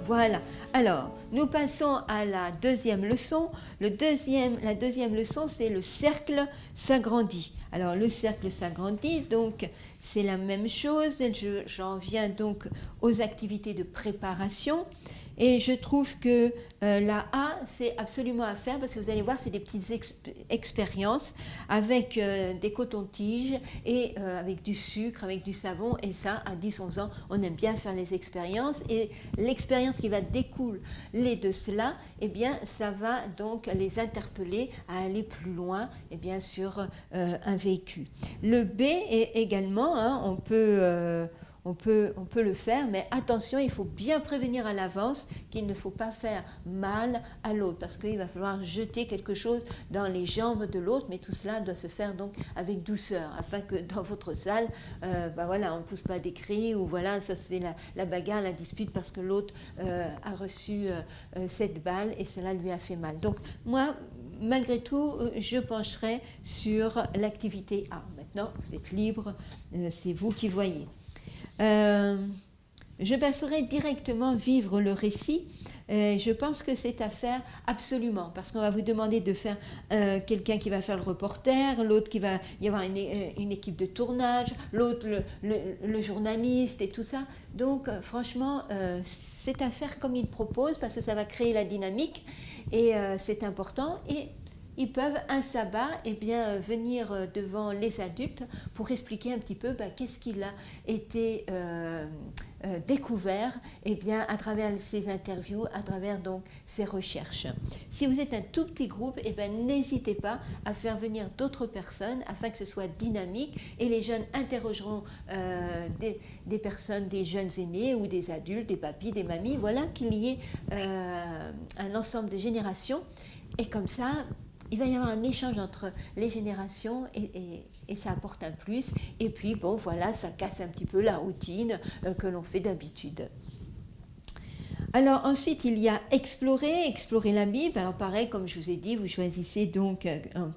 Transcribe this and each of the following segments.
Voilà. Alors, nous passons à la deuxième leçon. La deuxième leçon, c'est le cercle s'agrandit. Alors, le cercle s'agrandit, donc c'est la même chose. J'en viens donc aux activités de préparation. Et je trouve que la A, c'est absolument à faire parce que vous allez voir, c'est des petites expériences avec des cotons-tiges et avec du sucre, avec du savon. Et ça, à 10-11 ans, on aime bien faire les expériences. Et l'expérience qui va découler de cela, eh bien, ça va donc les interpeller à aller plus loin et bien sur un vécu. Le B est également, hein, on peut le faire, mais attention, il faut bien prévenir à l'avance qu'il ne faut pas faire mal à l'autre, parce qu'il va falloir jeter quelque chose dans les jambes de l'autre, mais tout cela doit se faire donc avec douceur, afin que dans votre salle, voilà, on ne pousse pas des cris, ou voilà, ça se fait la bagarre, la dispute, parce que l'autre a reçu cette balle et cela lui a fait mal. Donc moi, malgré tout, je pencherai sur l'activité A. Maintenant, vous êtes libre, c'est vous qui voyez. Je passerai directement vivre le récit. Je pense que c'est à faire absolument, parce qu'on va vous demander de faire quelqu'un qui va faire le reporter, l'autre qui va y avoir une équipe de tournage, l'autre le journaliste et tout ça. Donc franchement, c'est à faire comme il propose, parce que ça va créer la dynamique et c'est important. Et ils peuvent un sabbat venir devant les adultes pour expliquer un petit peu qu'est-ce qu'il a été découvert à travers ces interviews, à travers donc ces recherches. Si vous êtes un tout petit groupe, n'hésitez pas à faire venir d'autres personnes afin que ce soit dynamique, et les jeunes interrogeront des personnes, des jeunes aînés ou des adultes, des papis, des mamies, voilà, qu'il y ait un ensemble de générations, et comme ça, il va y avoir un échange entre les générations et ça apporte un plus. Et puis, bon, voilà, ça casse un petit peu la routine que l'on fait d'habitude. Alors, ensuite, il y a explorer la Bible. Alors, pareil, comme je vous ai dit, vous choisissez donc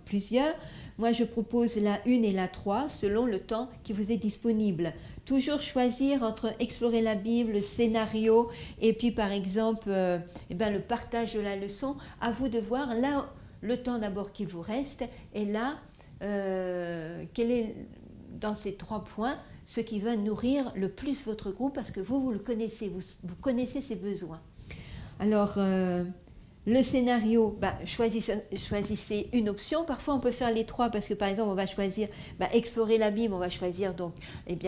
plusieurs. Moi, je propose la 1 et la 3 selon le temps qui vous est disponible. Toujours choisir entre explorer la Bible, le scénario, et puis, par exemple, le partage de la leçon. À vous de voir là le temps d'abord qu'il vous reste, et là, quel est dans ces 3 points ce qui va nourrir le plus votre groupe, parce que vous le connaissez, vous connaissez ses besoins. Alors, le scénario, choisissez une option. Parfois, on peut faire les 3, parce que par exemple, on va choisir explorer la Bible, on va choisir donc,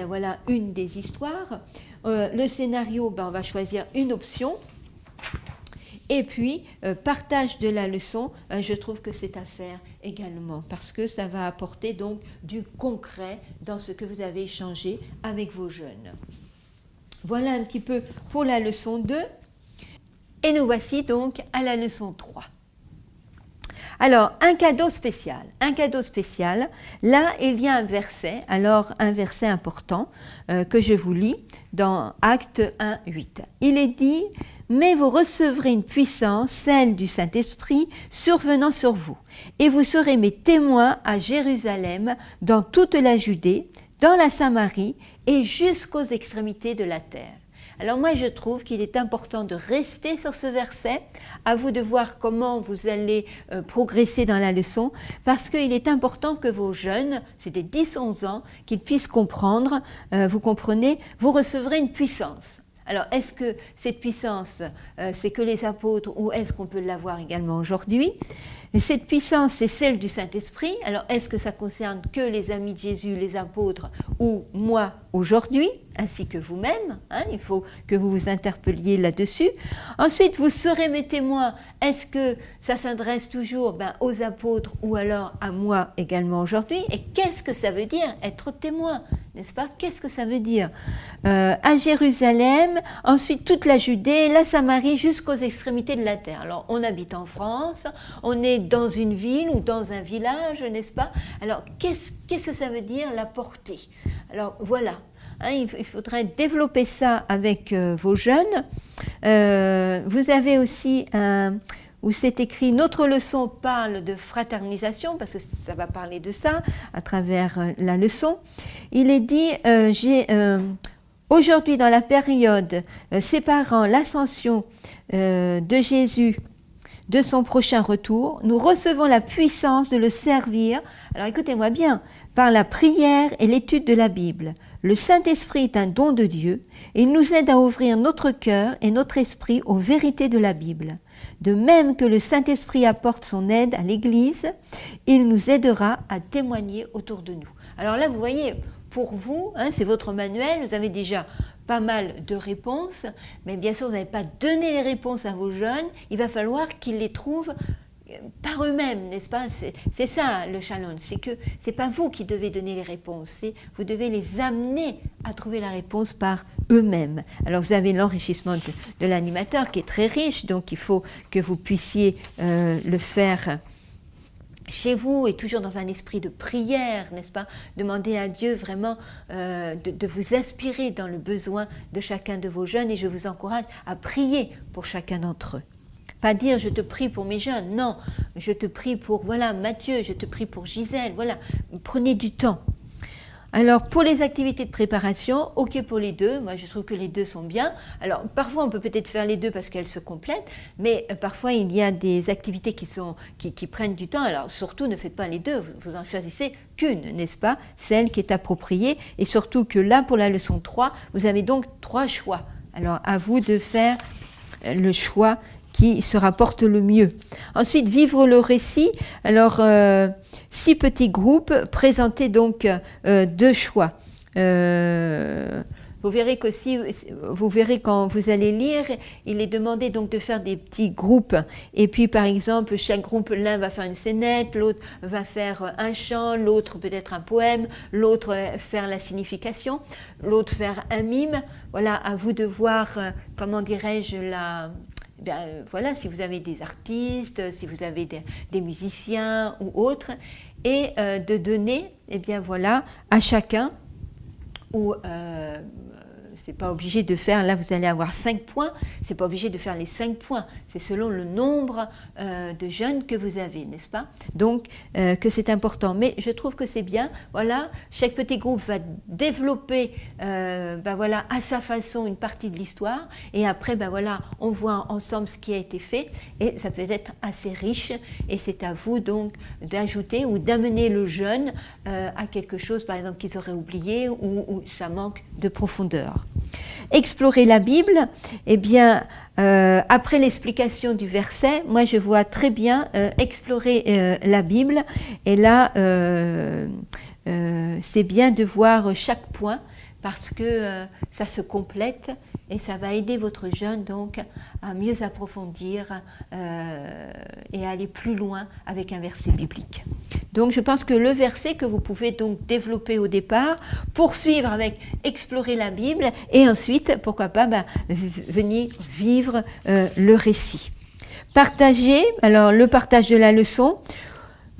voilà, une des histoires. Le scénario, on va choisir une option. Et puis, partage de la leçon, je trouve que c'est à faire également, parce que ça va apporter donc du concret dans ce que vous avez échangé avec vos jeunes. Voilà un petit peu pour la leçon 2. Et nous voici donc à la leçon 3. Alors, un cadeau spécial. Là, il y a un verset, alors un verset important que je vous lis dans Actes 1, 8. Il est dit: « Mais vous recevrez une puissance, celle du Saint-Esprit, survenant sur vous, et vous serez mes témoins à Jérusalem, dans toute la Judée, dans la Samarie et jusqu'aux extrémités de la terre. » Alors moi, je trouve qu'il est important de rester sur ce verset, à vous de voir comment vous allez progresser dans la leçon, parce qu'il est important que vos jeunes, c'est des 10-11 ans, qu'ils puissent comprendre, vous comprenez, vous recevrez une puissance. Alors, est-ce que cette puissance, c'est que les apôtres, ou est-ce qu'on peut l'avoir également aujourd'hui ? Et cette puissance, c'est celle du Saint-Esprit. Alors, est-ce que ça concerne que les amis de Jésus, les apôtres, ou moi aujourd'hui, ainsi que vous-même, hein, il faut que vous vous interpelliez là-dessus. Ensuite, vous serez mes témoins. Est-ce que ça s'adresse toujours aux apôtres ou alors à moi également aujourd'hui? Et qu'est-ce que ça veut dire être témoin, n'est-ce pas? Qu'est-ce que ça veut dire? À Jérusalem, ensuite toute la Judée, la Samarie, jusqu'aux extrémités de la terre. Alors, on habite en France, on est dans une ville ou dans un village, n'est-ce pas? Alors, qu'est-ce que ça veut dire la portée? Alors, voilà. Hein, il faudrait développer ça avec vos jeunes. Vous avez aussi où c'est écrit « Notre leçon parle de fraternisation », parce que ça va parler de ça à travers la leçon. Il est dit Aujourd'hui, dans la période séparant l'ascension de Jésus de son prochain retour, nous recevons la puissance de le servir, alors écoutez-moi bien, par la prière et l'étude de la Bible. Le Saint-Esprit est un don de Dieu et il nous aide à ouvrir notre cœur et notre esprit aux vérités de la Bible. De même que le Saint-Esprit apporte son aide à l'Église, il nous aidera à témoigner autour de nous. Alors là, vous voyez, pour vous, c'est votre manuel, vous avez déjà pas mal de réponses, mais bien sûr, vous n'avez pas donné les réponses à vos jeunes, il va falloir qu'ils les trouvent par eux-mêmes, n'est-ce pas? C'est ça le challenge, c'est que c'est pas vous qui devez donner les réponses, vous devez les amener à trouver la réponse par eux-mêmes. Alors vous avez l'enrichissement de l'animateur qui est très riche, donc il faut que vous puissiez le faire chez vous et toujours dans un esprit de prière, n'est-ce pas? Demandez à Dieu vraiment de vous inspirer dans le besoin de chacun de vos jeunes et je vous encourage à prier pour chacun d'entre eux. Pas dire je te prie pour mes jeunes, non, je te prie pour Mathieu, je te prie pour Gisèle, prenez du temps. Alors pour les activités de préparation, ok pour les deux, moi je trouve que les deux sont bien. Alors parfois on peut peut-être faire les deux parce qu'elles se complètent, mais parfois il y a des activités qui prennent du temps, alors surtout ne faites pas les deux, vous en choisissez qu'une, n'est-ce pas? Celle qui est appropriée, et surtout que là pour la leçon 3, vous avez donc 3 choix. Alors à vous de faire le choix qui se rapporte le mieux. Ensuite, vivre le récit. Alors, 6 petits groupes, présentez donc 2 choix. Vous verrez quand vous allez lire, il est demandé donc de faire des petits groupes. Et puis, par exemple, chaque groupe, l'un va faire une scénette, l'autre va faire un chant, l'autre peut-être un poème, l'autre faire la signification, l'autre faire un mime. Voilà, à vous de voir, comment dirais-je, si vous avez des artistes, si vous avez des musiciens ou autres, et de donner, à chacun, ou c'est pas obligé de faire, là vous allez avoir 5 points, c'est pas obligé de faire les 5 points, c'est selon le nombre de jeunes que vous avez, n'est-ce pas? Donc que c'est important, mais je trouve que c'est bien, chaque petit groupe va développer à sa façon une partie de l'histoire, et après on voit ensemble ce qui a été fait, et ça peut être assez riche, et c'est à vous donc d'ajouter ou d'amener le jeune à quelque chose par exemple qu'ils auraient oublié ou ça manque de profondeur. Explorer la Bible, après l'explication du verset, moi je vois très bien explorer la Bible, et là c'est bien de voir chaque point parce que ça se complète et ça va aider votre jeune donc à mieux approfondir et à aller plus loin avec un verset biblique. Donc je pense que le verset que vous pouvez donc développer au départ, poursuivre avec explorer la Bible et ensuite, pourquoi pas, venir vivre le récit. Partager, alors le partage de la leçon,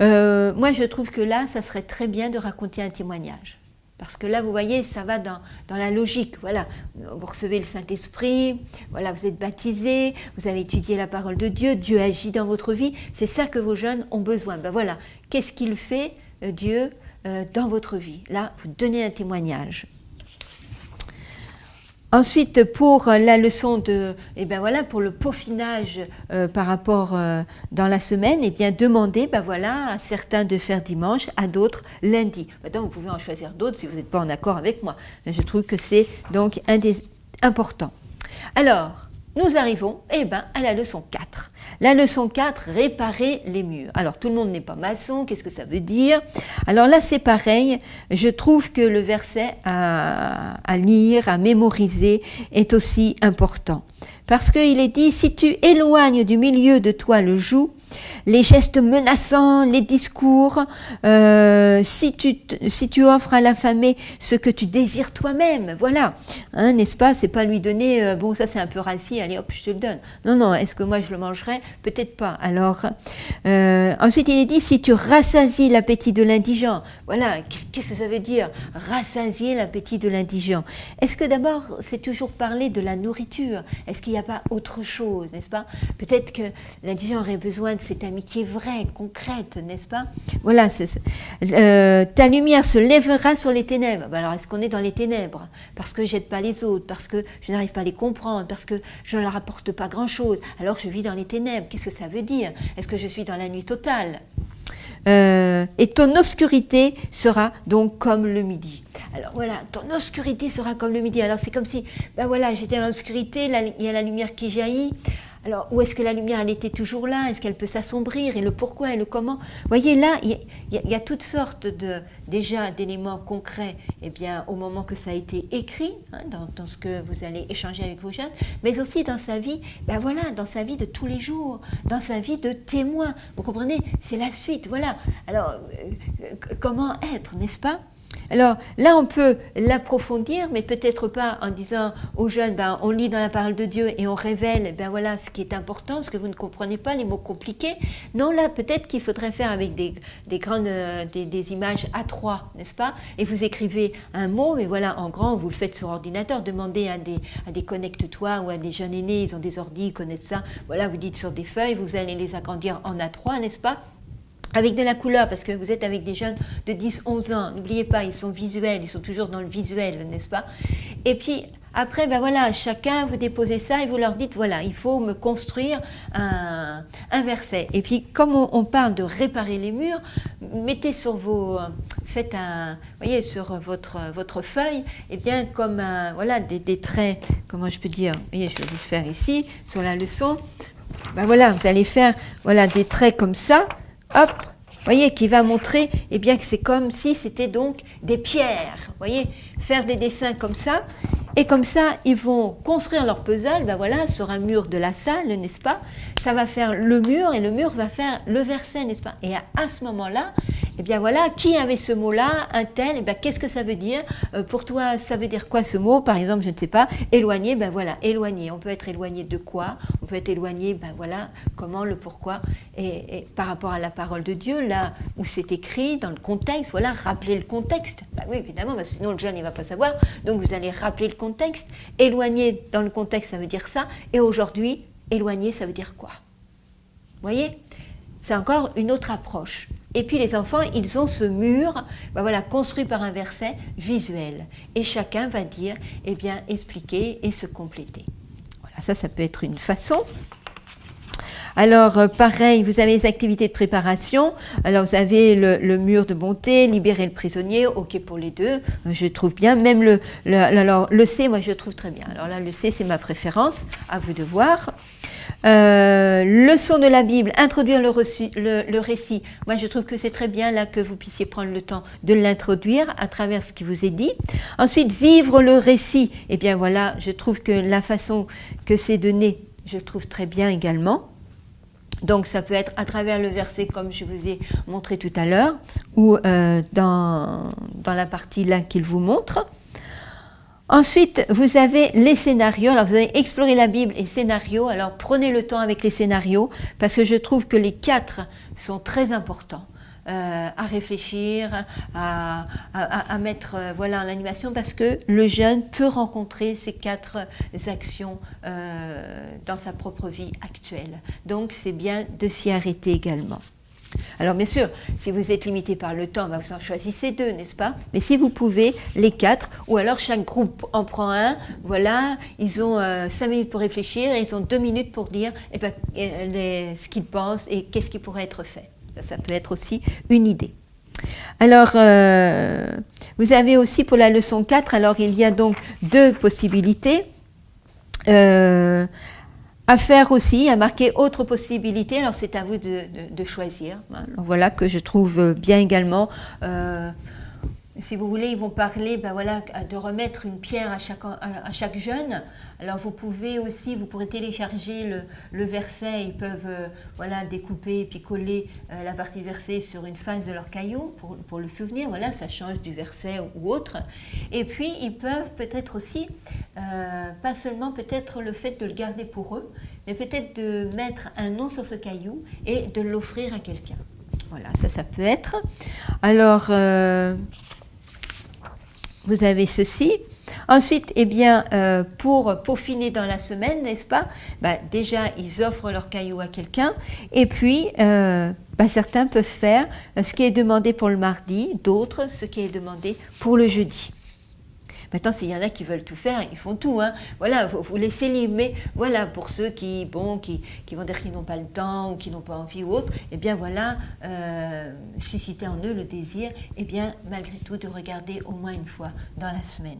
moi je trouve que là, ça serait très bien de raconter un témoignage. Parce que là, vous voyez, ça va dans la logique. Vous recevez le Saint-Esprit, vous êtes baptisé, vous avez étudié la parole de Dieu, Dieu agit dans votre vie. C'est ça que vos jeunes ont besoin. Qu'est-ce qu'il fait, Dieu, dans votre vie? Là, vous donnez un témoignage. Ensuite, pour la leçon pour le peaufinage par rapport dans la semaine, demandez, à certains de faire dimanche, à d'autres lundi. Maintenant, vous pouvez en choisir d'autres si vous n'êtes pas en accord avec moi. Je trouve que c'est donc un des importants. Alors, nous arrivons à la leçon 4. La leçon 4, réparer les murs. Alors, tout le monde n'est pas maçon, qu'est-ce que ça veut dire? Alors là, c'est pareil, je trouve que le verset à lire, à mémoriser est aussi important. Parce qu'il est dit, si tu éloignes du milieu de toi le joug, les gestes menaçants, les discours, si tu offres à l'affamé ce que tu désires toi-même, n'est-ce pas? C'est pas lui donner, ça c'est un peu rassis, allez hop, je te le donne. Non, est-ce que moi je le mangerai? Peut-être pas. Alors, ensuite il est dit, si tu rassasies l'appétit de l'indigent, qu'est-ce que ça veut dire? Rassasier l'appétit de l'indigent. Est-ce que d'abord c'est toujours parler de la nourriture? Est-ce qu'il n'y a pas autre chose, n'est-ce pas? Peut-être que l'indigent aurait besoin de cette amitié vraie, concrète, n'est-ce pas? Voilà, ta lumière se lèvera sur les ténèbres. Ben alors, est-ce qu'on est dans les ténèbres? Parce que je n'aide pas les autres, parce que je n'arrive pas à les comprendre, parce que je ne leur apporte pas grand-chose, alors je vis dans les ténèbres. Qu'est-ce que ça veut dire? Est-ce que je suis dans la nuit totale? Et ton obscurité sera donc comme le midi. Alors voilà, ton obscurité sera comme le midi. Alors c'est comme si, ben voilà, j'étais dans l'obscurité, il y a la lumière qui jaillit. Alors où est-ce que la lumière, elle était toujours là? Est-ce qu'elle peut s'assombrir? Et le pourquoi et le comment? Vous voyez, là, il y a toutes sortes déjà d'éléments concrets, eh bien, au moment que ça a été écrit, hein, dans ce que vous allez échanger avec vos jeunes, mais aussi dans sa vie, ben voilà, dans sa vie de tous les jours, dans sa vie de témoin. Vous comprenez? C'est la suite, voilà. Alors, comment être, n'est-ce pas? Alors là, on peut l'approfondir, mais peut-être pas en disant aux jeunes, ben, on lit dans la parole de Dieu et on révèle, ben voilà, ce qui est important, ce que vous ne comprenez pas, les mots compliqués. Non, là, peut-être qu'il faudrait faire avec des images A3, n'est-ce pas? Et vous écrivez un mot, mais voilà, en grand, vous le faites sur ordinateur. Demandez à des connecte-toi ou à des jeunes aînés, ils ont des ordi, ils connaissent ça. Voilà, vous dites sur des feuilles, vous allez les agrandir en A3, n'est-ce pas? Avec de la couleur, parce que vous êtes avec des jeunes de 10-11 ans, n'oubliez pas, ils sont visuels, ils sont toujours dans le visuel, n'est-ce pas? Et puis, après, ben voilà, chacun, vous déposez ça et vous leur dites, voilà, il faut me construire un verset. Et puis, comme on parle de réparer les murs, mettez sur faites voyez, sur votre feuille, eh bien, comme voilà, des traits, comment je peux dire, voyez, je vais vous faire ici, sur la leçon, ben voilà, vous allez faire, voilà, des traits comme ça, hop, voyez, qui va montrer, eh bien, que c'est comme si c'était donc des pierres, voyez, faire des dessins comme ça, et comme ça, ils vont construire leur puzzle, ben voilà, sur un mur de la salle, n'est-ce pas? Ça va faire le mur, et le mur va faire le verset, n'est-ce pas? Et à ce moment-là, eh bien voilà, qui avait ce mot-là, un tel, eh bien qu'est-ce que ça veut dire? Pour toi, ça veut dire quoi ce mot? Par exemple, je ne sais pas, éloigné, ben voilà, éloigné. On peut être éloigné de quoi? On peut être éloigné, ben voilà, comment, le pourquoi. Et par rapport à la parole de Dieu, là où c'est écrit, dans le contexte, voilà, rappeler le contexte. Ben oui, évidemment, parce que sinon le jeune, il ne va pas savoir. Donc vous allez rappeler le contexte. Éloigné dans le contexte, ça veut dire ça. Et aujourd'hui, éloigné, ça veut dire quoi? Vous voyez? C'est encore une autre approche. Et puis les enfants, ils ont ce mur, ben voilà, construit par un verset visuel. Et chacun va dire, eh bien, expliquer et se compléter. Voilà, ça peut être une façon. Alors, pareil, vous avez les activités de préparation. Alors, vous avez le mur de bonté, libérer le prisonnier, ok pour les deux, je trouve bien. Même le C, moi, je trouve très bien. Alors là, le C, c'est ma préférence, à vous de voir. Leçon de la Bible, introduire le récit. Moi, je trouve que c'est très bien là que vous puissiez prendre le temps de l'introduire à travers ce qui vous est dit. Ensuite, vivre le récit. Eh bien, voilà, je trouve que la façon que c'est donné, je trouve très bien également. Donc, ça peut être à travers le verset, comme je vous ai montré tout à l'heure, ou dans la partie là qu'il vous montre. Ensuite, vous avez les scénarios. Alors, vous allez explorer la Bible et scénarios. Alors, prenez le temps avec les scénarios, parce que je trouve que les 4 sont très importants à réfléchir, à mettre voilà, en animation, parce que le jeune peut rencontrer ces 4 actions dans sa propre vie actuelle. Donc, c'est bien de s'y arrêter également. Alors bien sûr, si vous êtes limité par le temps, vous en choisissez 2, n'est-ce pas? Mais si vous pouvez, les 4, ou alors chaque groupe en prend un, voilà, ils ont 5 minutes pour réfléchir et ils ont 2 minutes pour dire ce qu'ils pensent et qu'est-ce qui pourrait être fait. Ça peut être aussi une idée. Alors, vous avez aussi pour la leçon 4, alors il y a donc 2 possibilités. À faire aussi, à marquer autre possibilité, alors c'est à vous de choisir. Alors voilà que je trouve bien également. Si vous voulez, ils vont parler voilà, de remettre une pierre à chaque jeune. Alors vous pourrez télécharger le verset, ils peuvent voilà, découper et puis coller la partie verset sur une face de leur caillou pour le souvenir. Voilà, ça change du verset ou autre. Et puis ils peuvent peut-être aussi, pas seulement peut-être le fait de le garder pour eux, mais peut-être de mettre un nom sur ce caillou et de l'offrir à quelqu'un. Voilà, ça peut être. Alors... vous avez ceci, Ensuite, eh bien, pour peaufiner dans la semaine, n'est-ce pas? Déjà, ils offrent leur caillou à quelqu'un. Et puis, certains peuvent faire ce qui est demandé pour le mardi, d'autres ce qui est demandé pour le jeudi. Maintenant, s'il y en a qui veulent tout faire, ils font tout. Hein. Voilà, vous laissez libre. Mais voilà, pour ceux qui vont dire qu'ils n'ont pas le temps ou qui n'ont pas envie ou autre, eh bien voilà, susciter en eux le désir, eh bien malgré tout, de regarder au moins une fois dans la semaine.